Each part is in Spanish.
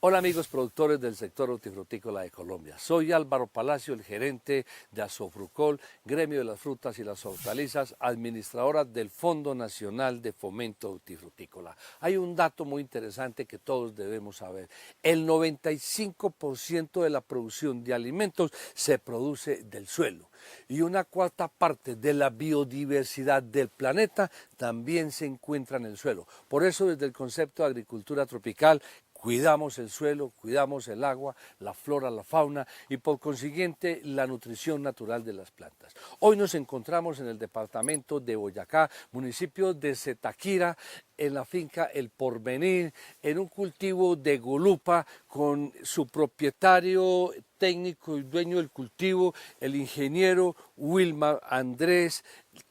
Hola amigos productores del sector hortifrutícola de Colombia. Soy Álvaro Palacio, el gerente de Asofrucol, gremio de las frutas y las hortalizas, administradora del Fondo Nacional de Fomento Hortifrutícola. Hay un dato muy interesante que todos debemos saber. El 95% de la producción de alimentos se produce del suelo y una cuarta parte de la biodiversidad del planeta también se encuentra en el suelo. Por eso desde el concepto de agricultura tropical cuidamos el suelo, cuidamos el agua, la flora, la fauna y por consiguiente la nutrición natural de las plantas. Hoy nos encontramos en el departamento de Boyacá, municipio de Zipaquirá, en la finca El Porvenir, en un cultivo de gulupa con su propietario técnico y dueño del cultivo, el ingeniero Wilmar Andrés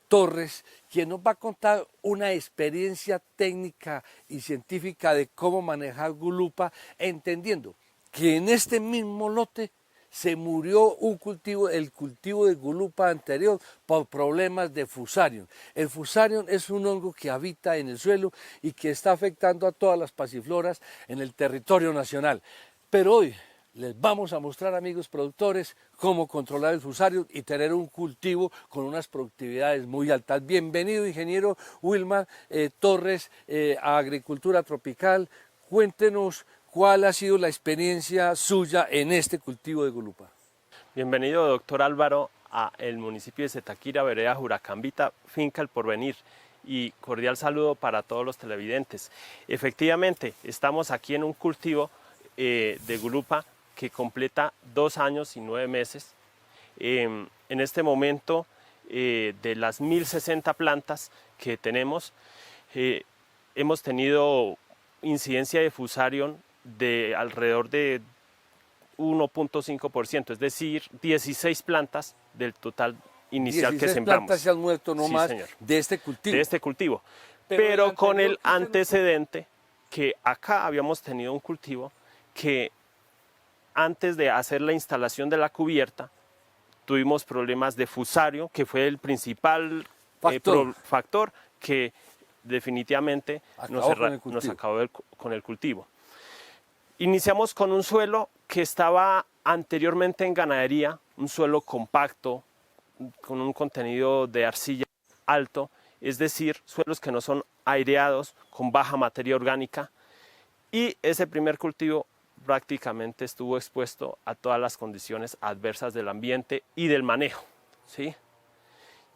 Torres, quien nos va a contar una experiencia técnica y científica de cómo manejar gulupa, entendiendo que en este mismo lote se murió el cultivo de gulupa anterior por problemas de fusarium. El fusarium es un hongo que habita en el suelo y que está afectando a todas las pasifloras en el territorio nacional. Pero hoy les vamos a mostrar, amigos productores, cómo controlar el fusarium y tener un cultivo con unas productividades muy altas. Bienvenido, ingeniero Wilmar Torres, a Agricultura Tropical. Cuéntenos cuál ha sido la experiencia suya en este cultivo de gulupa. Bienvenido, doctor Álvaro, a el municipio de Zipaquirá, vereda Juracambita, finca El Porvenir. Y cordial saludo para todos los televidentes. Efectivamente, estamos aquí en un cultivo de gulupa que completa 2 años y 9 meses. En este momento, de las 1060 plantas que tenemos, hemos tenido incidencia de fusarium de alrededor de 1.5%, es decir, 16 plantas del total inicial que sembramos. 16 plantas se han muerto nomás, sí, señor, de este cultivo. De este cultivo, pero con el antecedente que acá habíamos tenido un cultivo que antes de hacer la instalación de la cubierta, tuvimos problemas de fusarium, que fue el principal factor que definitivamente nos acabó con el cultivo. Iniciamos con un suelo que estaba anteriormente en ganadería, un suelo compacto, con un contenido de arcilla alto, es decir, suelos que no son aireados, con baja materia orgánica, y ese primer cultivo prácticamente estuvo expuesto a todas las condiciones adversas del ambiente y del manejo, ¿sí?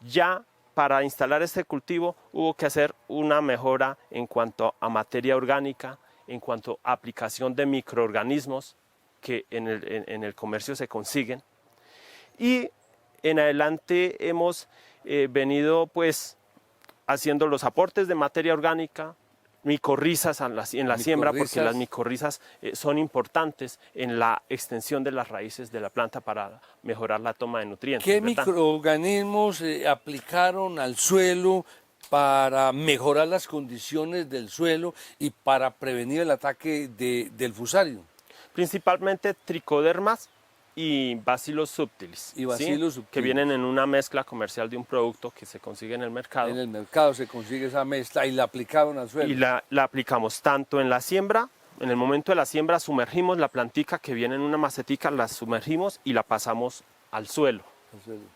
Ya para instalar este cultivo hubo que hacer una mejora en cuanto a materia orgánica, en cuanto a aplicación de microorganismos que en el comercio se consiguen. Y en adelante hemos venido pues haciendo los aportes de materia orgánica, micorrizas en la siembra, porque las micorrizas son importantes en la extensión de las raíces de la planta para mejorar la toma de nutrientes. ¿Qué microorganismos aplicaron al suelo para mejorar las condiciones del suelo y para prevenir el ataque del fusarium? Principalmente tricodermas y Bacillus subtilis, que vienen en una mezcla comercial de un producto que se consigue en el mercado. En el mercado se consigue esa mezcla y la aplicaron al suelo. Y la aplicamos tanto en la siembra, en el momento de la siembra sumergimos la plantica que viene en una macetica, la sumergimos y la pasamos al suelo.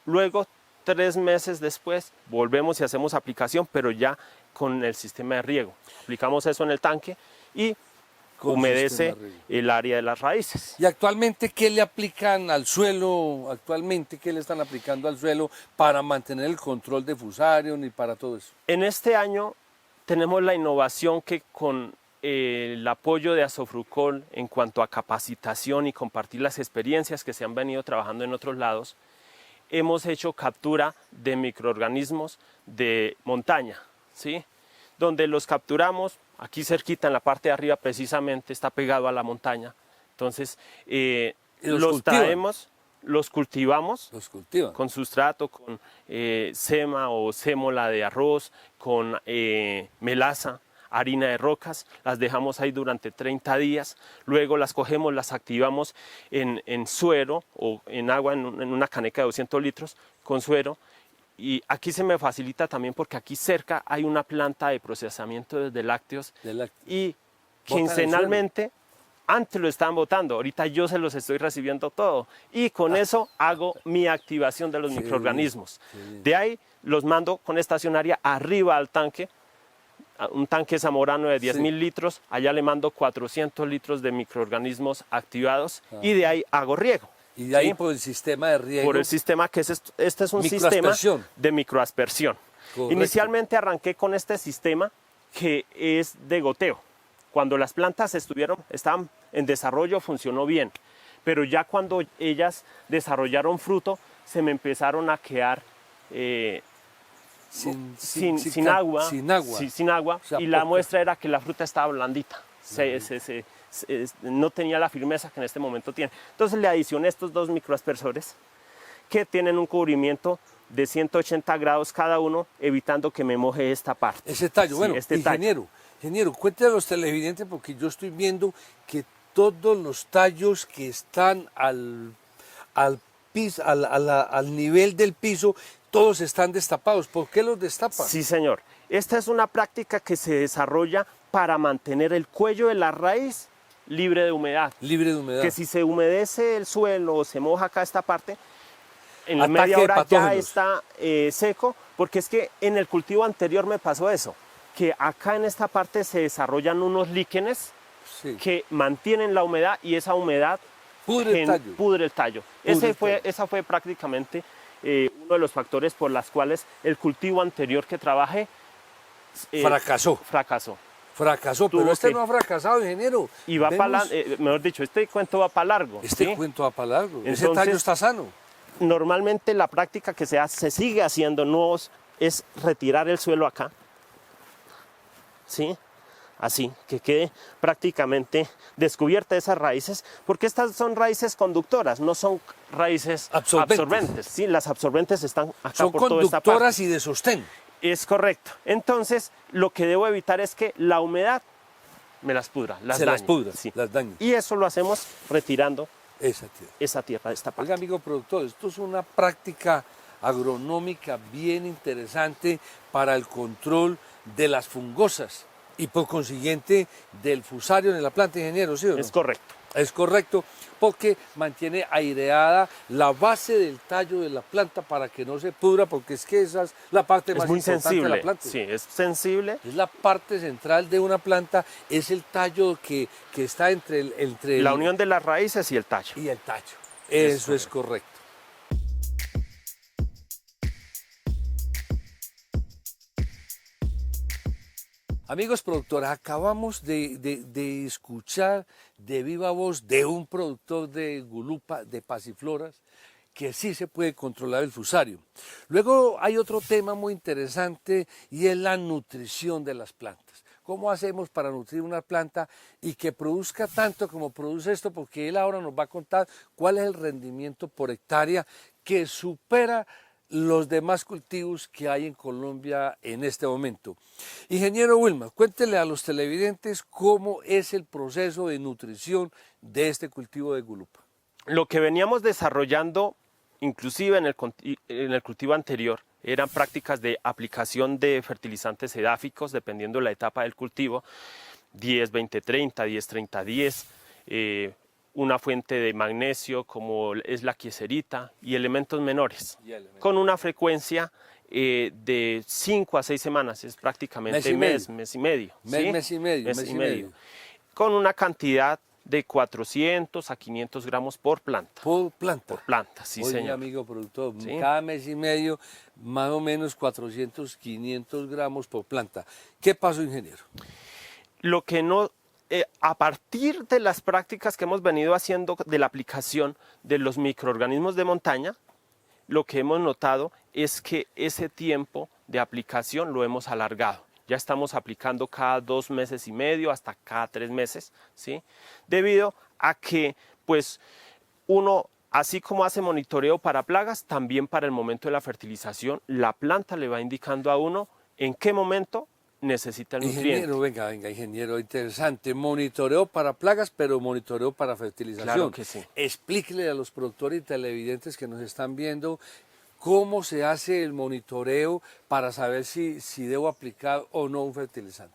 Luego, 3 meses después, volvemos y hacemos aplicación, pero ya con el sistema de riego. Aplicamos eso en el tanque y humedece el área de las raíces. ¿Y actualmente qué le aplican al suelo? ¿Qué le están aplicando al suelo para mantener el control de fusarium y para todo eso? En este año tenemos la innovación que con el apoyo de Asofrucol en cuanto a capacitación y compartir las experiencias que se han venido trabajando en otros lados, hemos hecho captura de microorganismos de montaña, ¿sí? Donde los capturamos. Aquí cerquita, en la parte de arriba, precisamente está pegado a la montaña. Entonces, los traemos, los cultivamos con sustrato, con sema o sémola de arroz, con melaza, harina de rocas. Las dejamos ahí durante 30 días. Luego las cogemos, las activamos en suero o en agua, en una caneca de 200 litros con suero. Y aquí se me facilita también porque aquí cerca hay una planta de procesamiento de lácteos y quincenalmente Antes lo estaban botando, ahorita yo se los estoy recibiendo todo. Y con eso hago mi activación de los microorganismos. De ahí los mando con estacionaria arriba al tanque, un tanque zamorano de 10.000 litros, allá le mando 400 litros de microorganismos activados y de ahí hago riego. Y de ahí por el sistema de riego. Por el sistema que este es un sistema de microaspersión. Correcto. Inicialmente arranqué con este sistema que es de goteo. Cuando las plantas estaban en desarrollo funcionó bien, pero ya cuando ellas desarrollaron fruto se me empezaron a quedar sin agua, o sea, y la muestra era que la fruta estaba blandita, no tenía la firmeza que en este momento tiene. Entonces le adicioné estos 2 microaspersores que tienen un cubrimiento de 180 grados cada uno, evitando que me moje esta parte. Ese tallo, bueno, ingeniero, cuéntale a los televidentes porque yo estoy viendo que todos los tallos que están al nivel del piso, todos están destapados. ¿Por qué los destapan? Sí, señor. Esta es una práctica que se desarrolla para mantener el cuello de la raíz libre de humedad. Libre de humedad. Que si se humedece el suelo o se moja acá esta parte, en la media hora ya está seco, porque es que en el cultivo anterior me pasó eso, que acá en esta parte se desarrollan unos líquenes que mantienen la humedad y esa humedad pudre el tallo. Esa fue prácticamente uno de los factores por los cuales el cultivo anterior que trabajé fracasó, pero este no ha fracasado, ingeniero. Y va para mejor dicho, este cuento va para largo. Este cuento va para largo. Ese tallo está sano. Normalmente la práctica que se sigue haciendo nuevos es retirar el suelo acá, ¿sí? Así, que quede prácticamente descubierta esas raíces, porque estas son raíces conductoras, no son raíces absorbentes. Sí, las absorbentes están acá son por toda esta parte. Son conductoras y de sostén. Es correcto. Entonces, lo que debo evitar es que la humedad me las pudra, las dañe. Y eso lo hacemos retirando esa tierra de esta parte. Oiga, amigo productor, esto es una práctica agronómica bien interesante para el control de las fungosas y por consiguiente del fusario en la planta, ingeniero, ¿sí o no? Es correcto. Es correcto, porque mantiene aireada la base del tallo de la planta para que no se pudra, porque es que esa es la parte más importante de la planta. Sí, es sensible. Es la parte central de una planta, es el tallo que está entre la unión de las raíces y el tallo. Y el tallo, eso es correcto. Amigos productores, acabamos de escuchar de viva voz de un productor de Gulupa, de pasifloras, que sí se puede controlar el fusario. Luego hay otro tema muy interesante y es la nutrición de las plantas. ¿Cómo hacemos para nutrir una planta y que produzca tanto como produce esto? Porque él ahora nos va a contar cuál es el rendimiento por hectárea que supera los demás cultivos que hay en Colombia en este momento. Ingeniero Wilmar, cuéntele a los televidentes cómo es el proceso de nutrición de este cultivo de Gulupa. Lo que veníamos desarrollando, inclusive en el cultivo anterior, eran prácticas de aplicación de fertilizantes edáficos, dependiendo de la etapa del cultivo, 10-20-30, 10-30-10, una fuente de magnesio como es la quieserita y elementos menores, con una frecuencia de 5 a 6 semanas, es prácticamente mes y medio. Mes y medio. Con una cantidad de 400 a 500 gramos por planta. Por planta. Por planta, sí, Oye, señor. amigo productor, cada mes y medio, más o menos 400, 500 gramos por planta. ¿Qué pasó, ingeniero? Lo que no... a partir de las prácticas que hemos venido haciendo de la aplicación de los microorganismos de montaña, lo que hemos notado es que ese tiempo de aplicación lo hemos alargado. Ya estamos aplicando cada 2 meses y medio hasta cada 3 meses, ¿sí? Debido a que, pues, uno, así como hace monitoreo para plagas, también para el momento de la fertilización, la planta le va indicando a uno en qué momento necesita el nutriente. Ingeniero, venga, ingeniero, interesante. Monitoreo para plagas, pero monitoreo para fertilización. Claro que sí. Explíquele a los productores y televidentes que nos están viendo cómo se hace el monitoreo para saber si debo aplicar o no un fertilizante.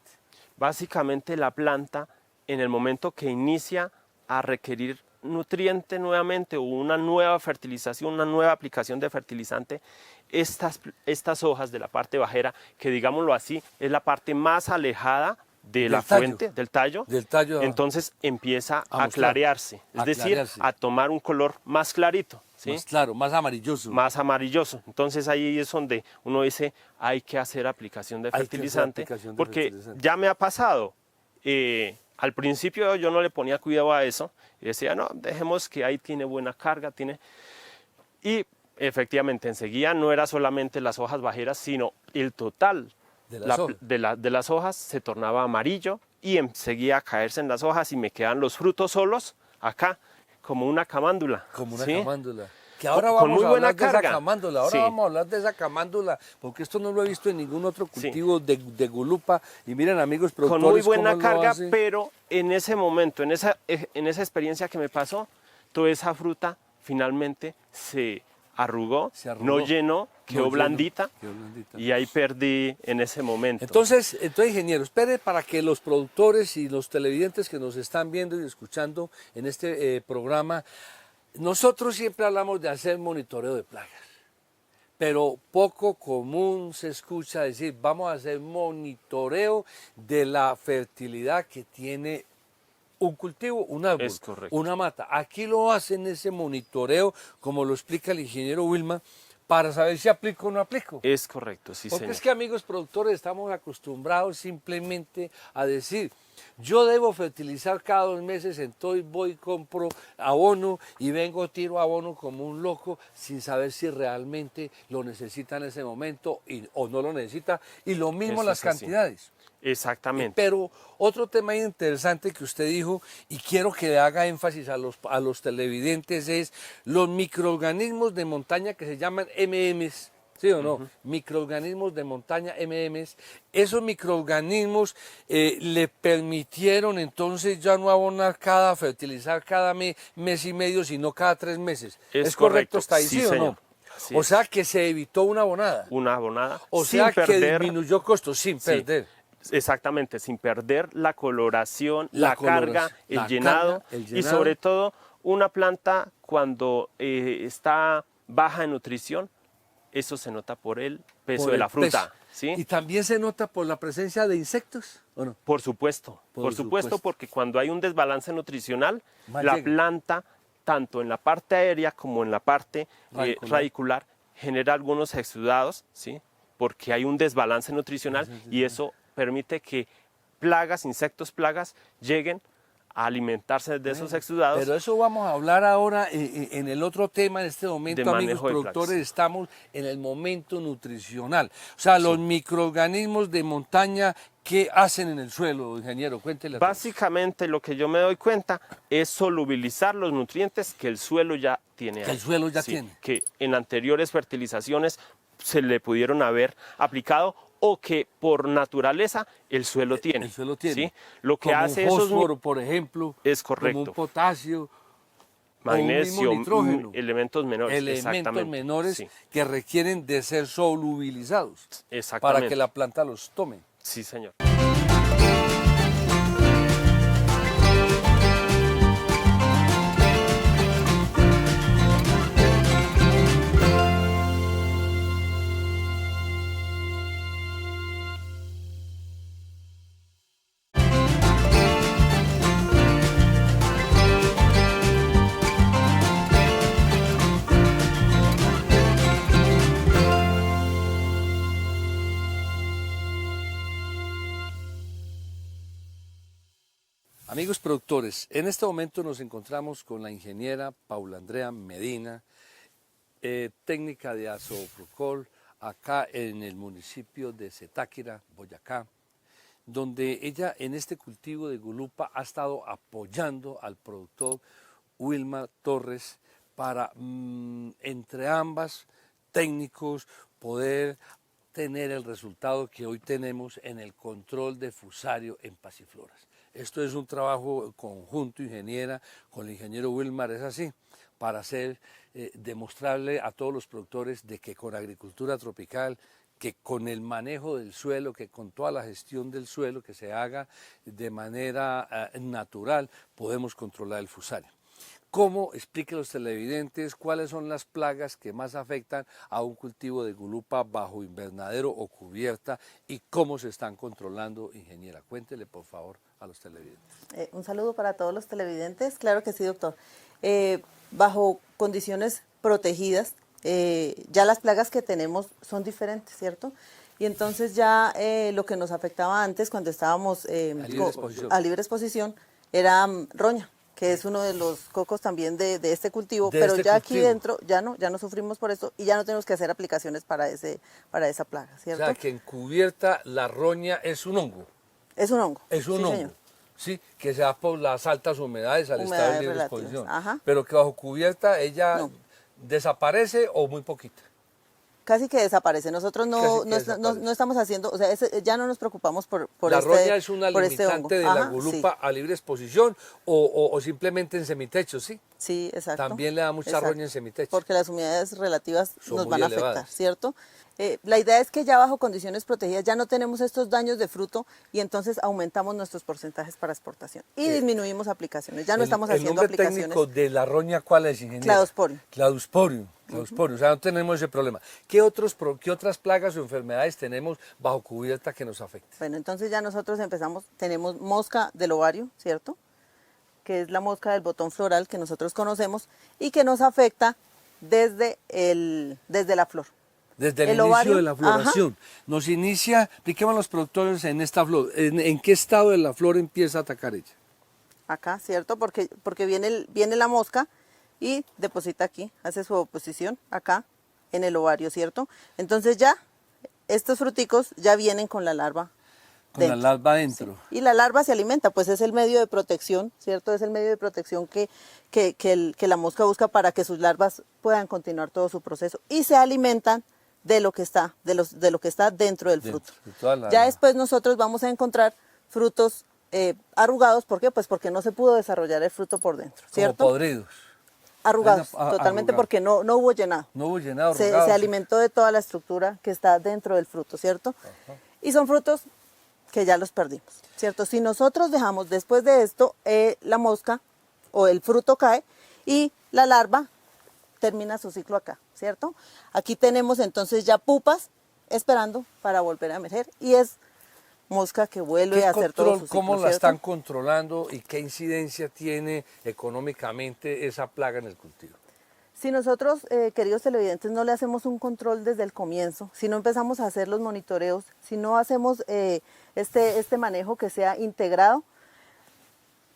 Básicamente la planta, en el momento que inicia a requerir nutriente nuevamente o una nueva fertilización, una nueva aplicación de fertilizante, estas hojas de la parte bajera, que digámoslo así, es la parte más alejada de la fuente, del tallo, entonces empieza a clarearse, es decir, a tomar un color más clarito. ¿Sí? Más claro, más amarilloso. Más amarilloso. Entonces ahí es donde uno dice, hay que hacer aplicación de fertilizante, porque ya me ha pasado. Al principio yo no le ponía cuidado a eso, y decía, no, dejemos que ahí tiene buena carga, y efectivamente enseguida no era solamente las hojas bajeras, sino el total de las hojas se tornaba amarillo y seguía a caerse en las hojas y me quedan los frutos solos acá, como una camándula. Como una camándula. Que ahora vamos a hablar de esa camándula, vamos a hablar de esa camándula, porque esto no lo he visto en ningún otro cultivo de Gulupa. Y miren, amigos productores, con muy buena carga, pero en ese momento, en esa experiencia que me pasó, toda esa fruta finalmente se arrugó, no llenó, quedó blandita, y ahí perdí en ese momento. Entonces ingeniero, espere para que los productores y los televidentes que nos están viendo y escuchando en este programa, nosotros siempre hablamos de hacer monitoreo de plagas, pero poco común se escucha decir, vamos a hacer monitoreo de la fertilidad que tiene un cultivo, un árbol, una mata. Aquí lo hacen ese monitoreo, como lo explica el ingeniero Wilmar, para saber si aplico o no aplico. Es correcto, sí, Porque señor. es que, amigos productores, estamos acostumbrados simplemente a decir, yo debo fertilizar cada 2 meses, entonces voy y compro abono y vengo, tiro abono como un loco sin saber si realmente lo necesita en ese momento o no lo necesita. Y lo mismo Eso las cantidades. Exactamente. Pero otro tema interesante que usted dijo, y quiero que le haga énfasis a los televidentes, es los microorganismos de montaña que se llaman MMs, ¿sí o no? Microorganismos de montaña MMs. Esos microorganismos le permitieron entonces ya no abonar fertilizar cada mes y medio, sino cada 3 meses. ¿Es correcto hasta ahí, sí o no? O sea que se evitó una abonada. Una abonada. O sea que disminuyó costos sin perder. Exactamente, sin perder la coloración, la carga, el llenado, y sobre todo una planta cuando está baja en nutrición, eso se nota por el peso de la fruta. ¿Sí? ¿Y también se nota por la presencia de insectos o no? Por supuesto, porque cuando hay un desbalance nutricional, la planta, tanto en la parte aérea como en la parte radicular, genera algunos exudados, ¿sí? Porque hay un desbalance nutricional y eso permite que insectos plagas, lleguen a alimentarse de esos exudados. Pero eso vamos a hablar ahora en el otro tema. En este momento, amigos productores, estamos en el momento nutricional. O sea, los microorganismos de montaña, ¿qué hacen en el suelo, ingeniero? Cuéntele. Básicamente lo que yo me doy cuenta es solubilizar los nutrientes que el suelo ya tiene. Que el suelo ya tiene. Que en anteriores fertilizaciones se le pudieron haber aplicado o que por naturaleza el suelo tiene. El suelo tiene. ¿Sí? Lo que como hace un fósforo, por ejemplo. Es correcto. Como un potasio. Magnesio, nitrógeno. Elementos menores. Elementos menores que requieren de ser solubilizados. Exactamente. Para que la planta los tome. Sí, señor. Amigos productores, en este momento nos encontramos con la ingeniera Paula Andrea Medina, técnica de Azofrucol, acá en el municipio de Zitáquira, Boyacá, donde ella en este cultivo de Gulupa ha estado apoyando al productor Wilmar Torres para, entre ambas técnicos, poder tener el resultado que hoy tenemos en el control de fusario en pasifloras. Esto es un trabajo conjunto, ingeniera, con el ingeniero Wilmar, es así, para hacer demostrarle a todos los productores de que con agricultura tropical, que con el manejo del suelo, que con toda la gestión del suelo que se haga de manera natural, podemos controlar el fusario. ¿Cómo? Explique a los televidentes cuáles son las plagas que más afectan a un cultivo de gulupa bajo invernadero o cubierta y cómo se están controlando, ingeniera. Cuéntele, por favor, a los televidentes. Un saludo para todos los televidentes. Claro que sí, doctor. Bajo condiciones protegidas, ya las plagas que tenemos son diferentes, ¿cierto? Y entonces ya lo que nos afectaba antes, cuando estábamos a libre exposición, era roña, que es uno de los cocos también de este cultivo, pero ya aquí dentro ya no sufrimos por eso y ya no tenemos que hacer aplicaciones para esa plaga, ¿cierto? O sea, que en cubierta la roña es un hongo. Es un hongo. Es un hongo. Señor. Sí, que se da por las altas humedades al estar en libre relativas, exposición. ajá. Pero que bajo cubierta ella No. desaparece o muy poquita. Casi que desaparece. Nosotros no estamos haciendo, o sea, ya no nos preocupamos por ¿La este roña es una por este hongo. limitante de la Ajá, gulupa a libre exposición o simplemente en semitechos, sí? Sí, exacto. También le da mucha Exacto. roña en semitechos. Porque las humedades relativas Son nos muy van a elevadas. afectar, ¿cierto? La idea es que ya bajo condiciones protegidas ya no tenemos estos daños de fruto y entonces aumentamos nuestros porcentajes para exportación y disminuimos aplicaciones. Ya no estamos haciendo aplicaciones. ¿El nombre técnico de la roña cuál es, ingeniero? Cladosporium. Cladosporium. O sea, no tenemos ese problema. ¿Qué otras plagas o enfermedades tenemos bajo cubierta que nos afecten? Bueno, entonces ya nosotros tenemos mosca del ovario, ¿cierto? Que es la mosca del botón floral que nosotros conocemos y que nos afecta desde la flor. Desde el El inicio ovario, de la floración. Nos inicia, expliquemos a los productores en esta flor, ¿en qué estado de la flor empieza a atacar ella? Acá, ¿cierto? Porque viene la mosca y deposita aquí, hace su oposición acá en el ovario, ¿cierto? Entonces ya estos fruticos ya vienen con la larva. Con la larva adentro. Sí. Y la larva se alimenta, pues es el medio de protección, ¿cierto? Es el medio de protección que la mosca busca para que sus larvas puedan continuar todo su proceso y se alimentan de lo que está, de lo que está dentro del fruto. Ya después nosotros vamos a encontrar frutos arrugados, ¿por qué? Pues porque no se pudo desarrollar el fruto por dentro, ¿cierto? Como podridos. Arrugados, totalmente, porque no hubo llenado. No hubo llenado, se alimentó de toda la estructura que está dentro del fruto, ¿cierto? Ajá. Y son frutos que ya los perdimos, ¿cierto? Si nosotros dejamos después de esto, la mosca o el fruto cae y la larva termina su ciclo acá, ¿cierto? Aquí tenemos entonces ya pupas esperando para volver a emerger y es mosca que vuelve a hacer todo su ciclo, ¿Cómo la ¿cierto? están controlando y qué incidencia tiene económicamente esa plaga en el cultivo? Si nosotros, queridos televidentes, no le hacemos un control desde el comienzo, si no empezamos a hacer los monitoreos, si no hacemos este manejo que sea integrado,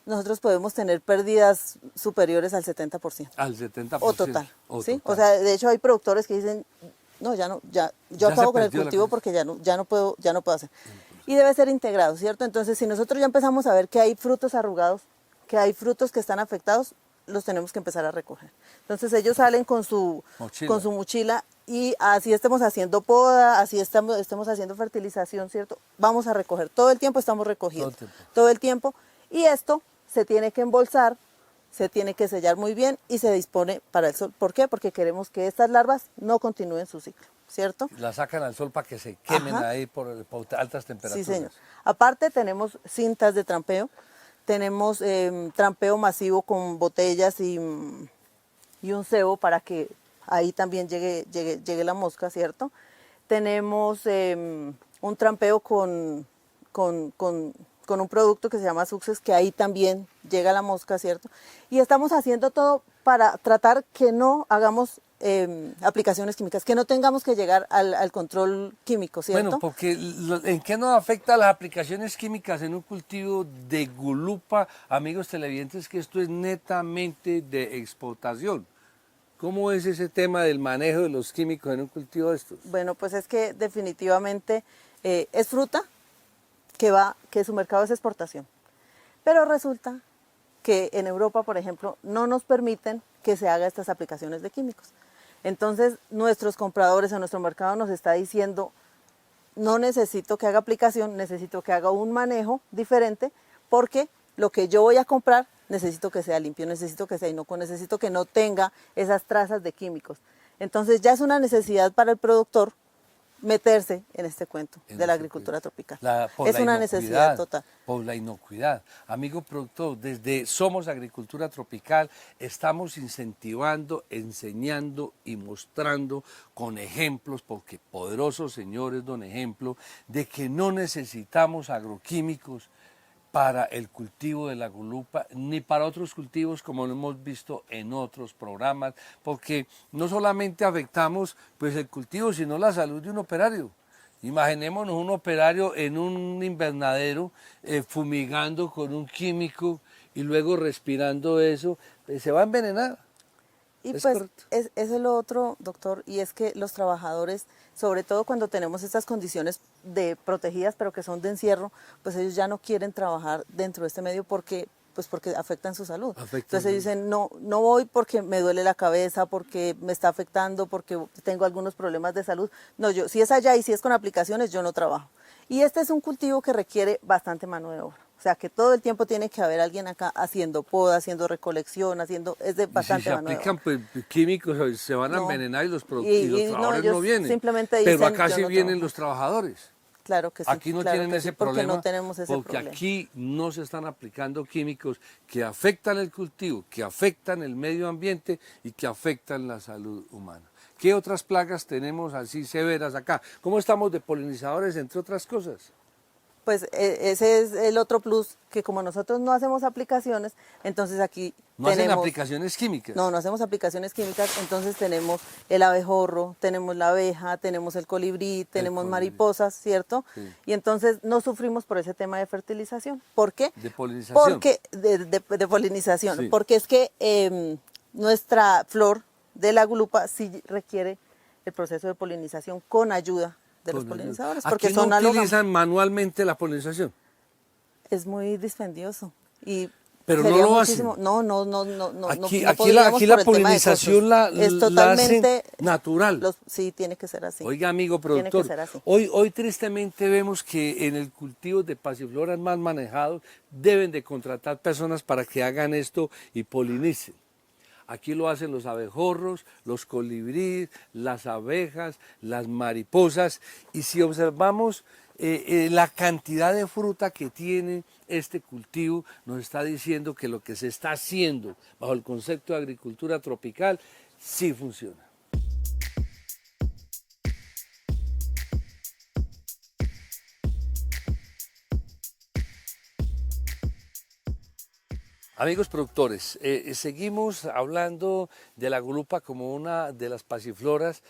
nosotros podemos tener pérdidas superiores al 70%. Al 70%. O total, ¿sí? Total. O sea, de hecho hay productores que dicen, no, yo acabo con el cultivo porque ya no puedo hacer. Y debe ser integrado, ¿cierto? Entonces, si nosotros ya empezamos a ver que hay frutos arrugados, que hay frutos que están afectados, los tenemos que empezar a recoger. Entonces ellos salen con su mochila y así estemos haciendo poda, así estemos haciendo fertilización, ¿cierto? Vamos a recoger, todo el tiempo estamos recogiendo, todo el tiempo. Y esto se tiene que embolsar, se tiene que sellar muy bien y se dispone para el sol. ¿Por qué? Porque queremos que estas larvas no continúen su ciclo, ¿cierto? La sacan al sol para que se quemen ahí por altas temperaturas. Sí, señor. Aparte tenemos cintas de trampeo. Tenemos trampeo masivo con botellas y un cebo para que ahí también llegue la mosca, ¿cierto? Tenemos un trampeo con un producto que se llama Success, que ahí también llega la mosca, ¿cierto? Y estamos haciendo todo para tratar que no hagamos aplicaciones químicas, que no tengamos que llegar al control químico, ¿cierto? Bueno, porque ¿en qué nos afecta las aplicaciones químicas en un cultivo de gulupa, amigos televidentes, que esto es netamente de exportación? ¿Cómo es ese tema del manejo de los químicos en un cultivo de estos? Bueno, pues es que definitivamente es fruta que su mercado es exportación, pero resulta que en Europa, por ejemplo, no nos permiten que se haga estas aplicaciones de químicos. Entonces, nuestros compradores en nuestro mercado nos está diciendo, no necesito que haga aplicación, necesito que haga un manejo diferente, porque lo que yo voy a comprar necesito que sea limpio, necesito que sea inocuo, necesito que no tenga esas trazas de químicos. Entonces, ya es una necesidad para el productor meterse en este cuento En de la este agricultura tropical. Por Es la una necesidad inocuidad, total. por la inocuidad. Amigo productor, desde Somos Agricultura Tropical estamos incentivando, enseñando y mostrando con ejemplos, porque poderosos señores don ejemplo, de que no necesitamos agroquímicos para el cultivo de la gulupa, ni para otros cultivos como lo hemos visto en otros programas, porque no solamente afectamos pues, el cultivo, sino la salud de un operario. Imaginémonos un operario en un invernadero fumigando con un químico y luego respirando eso, se va a envenenar. Y Es pues correcto. es lo otro, doctor, y es que los trabajadores, sobre todo cuando tenemos estas condiciones de protegidas, pero que son de encierro, pues ellos ya no quieren trabajar dentro de este medio porque afectan su salud. Entonces ellos dicen, no voy porque me duele la cabeza, porque me está afectando, porque tengo algunos problemas de salud. No, yo si es allá y si es con aplicaciones, yo no trabajo. Y este es un cultivo que requiere bastante mano de obra. O sea, que todo el tiempo tiene que haber alguien acá haciendo poda, haciendo recolección, es de bastante mano de obra. Si se aplican pues, químicos, se van a No. envenenar y los Y trabajadores ellos no vienen. simplemente Pero dicen, acá yo sí no vienen trabajo. los trabajadores. Claro que sí. Aquí no claro tienen que ese sí, porque problema, no tenemos ese porque problema. aquí no se están aplicando químicos que afectan el cultivo, que afectan el medio ambiente y que afectan la salud humana. ¿Qué otras plagas tenemos así severas acá? ¿Cómo estamos de polinizadores, entre otras cosas? Pues ese es el otro plus, que como nosotros no hacemos aplicaciones, entonces aquí No hacen tenemos... aplicaciones químicas. No hacemos aplicaciones químicas, entonces tenemos el abejorro, tenemos la abeja, tenemos el colibrí, tenemos colibrí. mariposas, ¿cierto? Sí. Y entonces no sufrimos por ese tema de fertilización. ¿Por qué? De polinización. Porque, de polinización, Sí. porque es que nuestra flor de la gulupa sí requiere el proceso de polinización con ayuda de los polinizadores, porque Aquí son no alógamos. utilizan manualmente la polinización. Es muy dispendioso y Pero no sería lo muchísimo. hacen. No. Aquí podríamos la por el tema de polinización la, costos. Es la totalmente hacen natural. Sí, tiene que ser así. Oiga, amigo Tiene que productor, ser así. hoy tristemente vemos que en el cultivo de pasifloras más manejados deben de contratar personas para que hagan esto y polinicen. Aquí lo hacen los abejorros, los colibríes, las abejas, las mariposas. Y si observamos la cantidad de fruta que tiene este cultivo, nos está diciendo que lo que se está haciendo bajo el concepto de agricultura tropical sí funciona. Amigos productores, seguimos hablando de la gulupa como una de las pasifloras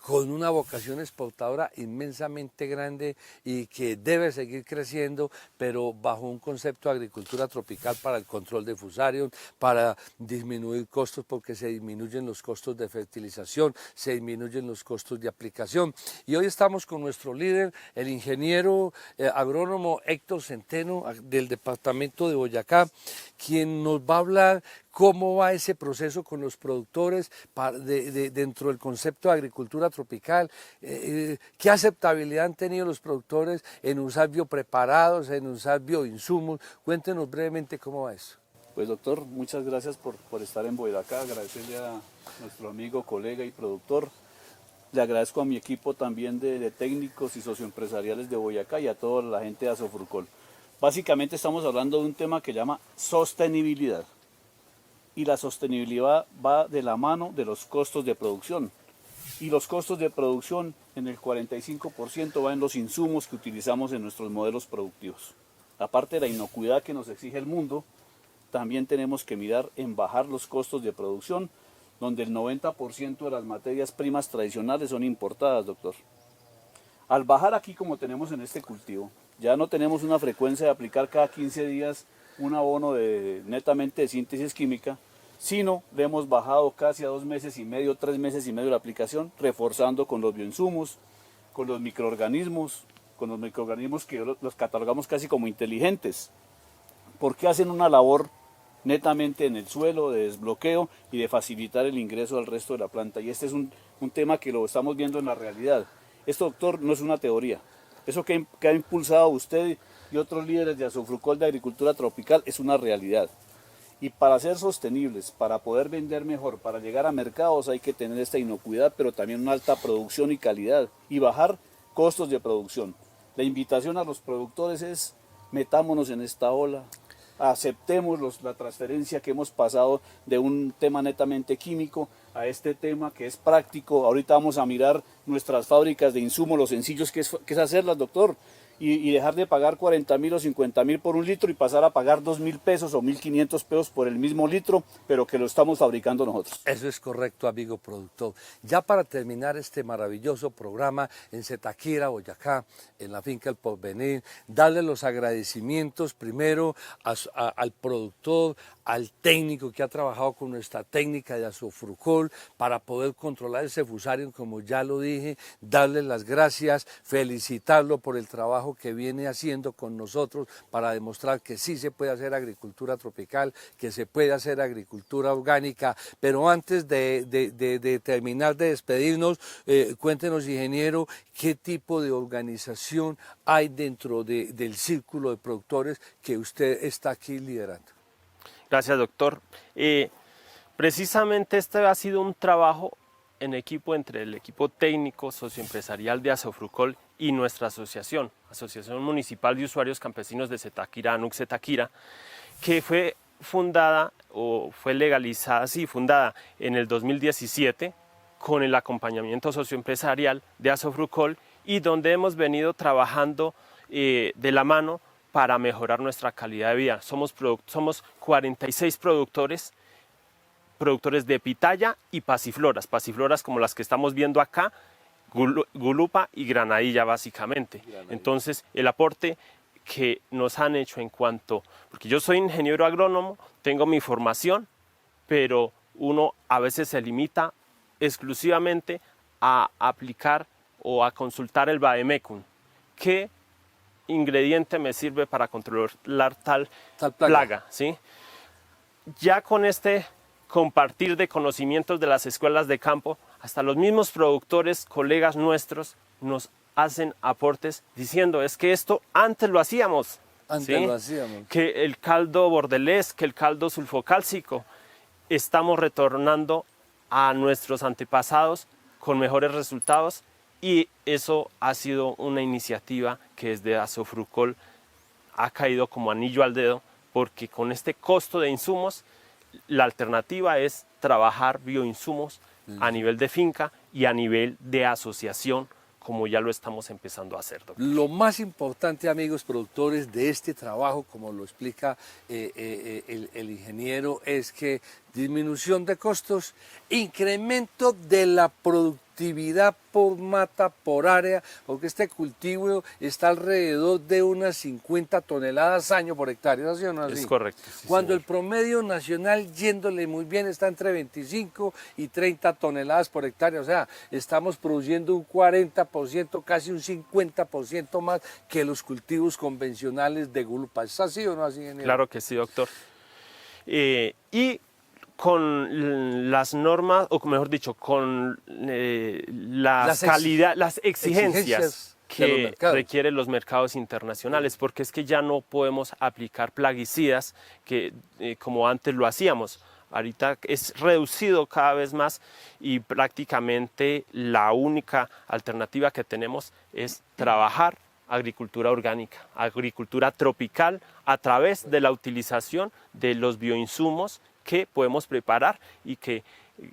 con una vocación exportadora inmensamente grande y que debe seguir creciendo, pero bajo un concepto de agricultura tropical para el control de fusarium, para disminuir costos porque se disminuyen los costos de fertilización, se disminuyen los costos de aplicación. Y hoy estamos con nuestro líder, el ingeniero agrónomo Héctor Centeno del departamento de Boyacá, quien nos va a hablar cómo va ese proceso con los productores dentro del concepto de agricultura tropical, qué aceptabilidad han tenido los productores en usar biopreparados, en usar bioinsumos. Cuéntenos brevemente cómo va eso. Pues doctor, muchas gracias por estar en Boyacá, agradecerle a nuestro amigo, colega y productor. Le agradezco a mi equipo también de técnicos y socioempresariales de Boyacá y a toda la gente de Asofrucol. Básicamente estamos hablando de un tema que llama sostenibilidad. Y la sostenibilidad va de la mano de los costos de producción. Y los costos de producción en el 45% va en los insumos que utilizamos en nuestros modelos productivos. Aparte de la inocuidad que nos exige el mundo, también tenemos que mirar en bajar los costos de producción, donde el 90% de las materias primas tradicionales son importadas, doctor. Al bajar aquí como tenemos en este cultivo, ya no tenemos una frecuencia de aplicar cada 15 días un abono netamente de síntesis química, sino le hemos bajado casi a 2 meses y medio, 3 meses y medio la aplicación, reforzando con los bioinsumos, con los microorganismos que los catalogamos casi como inteligentes, porque hacen una labor netamente en el suelo, de desbloqueo y de facilitar el ingreso al resto de la planta. Y este es un tema que lo estamos viendo en la realidad. Esto, doctor, no es una teoría. Eso que ha impulsado usted y otros líderes de Asofrucol de Agricultura Tropical es una realidad. Y para ser sostenibles, para poder vender mejor, para llegar a mercados hay que tener esta inocuidad, pero también una alta producción y calidad y bajar costos de producción. La invitación a los productores es: metámonos en esta ola, aceptemos la transferencia que hemos pasado de un tema netamente químico a este tema que es práctico. Ahorita vamos a mirar nuestras fábricas de insumos, lo sencillos que es hacerlas, doctor, y dejar de pagar 40.000 o 50.000 por un litro y pasar a pagar 2.000 pesos o 1.500 pesos por el mismo litro, pero que lo estamos fabricando nosotros. Eso es correcto, amigo productor. Ya para terminar este maravilloso programa en Zitáquira, Boyacá, en la finca El Porvenir, darle los agradecimientos primero al productor, al técnico que ha trabajado con nuestra técnica de Azofrucol para poder controlar ese fusarium, como ya lo dije, darle las gracias, felicitarlo por el trabajo que viene haciendo con nosotros para demostrar que sí se puede hacer agricultura tropical, que se puede hacer agricultura orgánica. Pero antes de terminar de despedirnos, cuéntenos, ingeniero, qué tipo de organización hay dentro del círculo de productores que usted está aquí liderando. Gracias, doctor. Precisamente este ha sido un trabajo en equipo entre el equipo técnico socioempresarial de Azofrucol y nuestra asociación, Asociación Municipal de Usuarios Campesinos de Zitáquira, ANUC Zitáquira, que fue fundada o fue legalizada, sí, fundada en el 2017 con el acompañamiento socioempresarial de Azofrucol y donde hemos venido trabajando de la mano para mejorar nuestra calidad de vida. Somos 46 productores de pitaya y pasifloras como las que estamos viendo acá, gulupa y granadilla básicamente. Entonces el aporte que nos han hecho en cuanto, porque yo soy ingeniero agrónomo, tengo mi formación, pero uno a veces se limita exclusivamente a aplicar o a consultar el Vademecum. ¿Qué ingrediente me sirve para controlar tal plaga? ¿Sí? Ya con este compartir de conocimientos de las escuelas de campo, hasta los mismos productores, colegas nuestros, nos hacen aportes diciendo, es que esto antes lo hacíamos. Antes ¿sí? lo hacíamos. Que el caldo bordelés, que el caldo sulfocálcico, estamos retornando a nuestros antepasados con mejores resultados y eso ha sido una iniciativa que desde Azofrucol ha caído como anillo al dedo, porque con este costo de insumos, la alternativa es trabajar bioinsumos a nivel de finca y a nivel de asociación, como ya lo estamos empezando a hacer, doctor. Lo más importante, amigos productores, de este trabajo, como lo explica el ingeniero, es que disminución de costos, incremento de la productividad por mata, por área, porque este cultivo está alrededor de unas 50 toneladas año por hectárea, ¿sí o no así? Es correcto. Sí, cuando señor. el promedio nacional, yéndole muy bien, está entre 25 y 30 toneladas por hectárea, o sea, estamos produciendo un 40%, casi un 50% más que los cultivos convencionales de gulupa. ¿Es así o no así, ingeniero? Claro que sí, doctor. Y con las normas, o mejor dicho, con las exigencias que requieren los mercados internacionales, porque es que ya no podemos aplicar plaguicidas como antes lo hacíamos. Ahorita es reducido cada vez más y prácticamente la única alternativa que tenemos es trabajar agricultura orgánica, agricultura tropical a través de la utilización de los bioinsumos que podemos preparar y que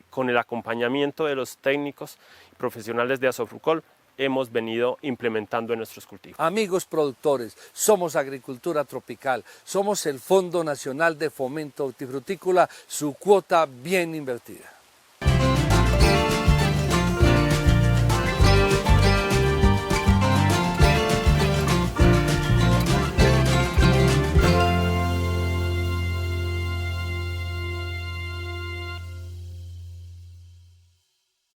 con el acompañamiento de los técnicos y profesionales de Azofrucol hemos venido implementando en nuestros cultivos. Amigos productores, somos Agricultura Tropical, somos el Fondo Nacional de Fomento Hortifrutícola, su cuota bien invertida.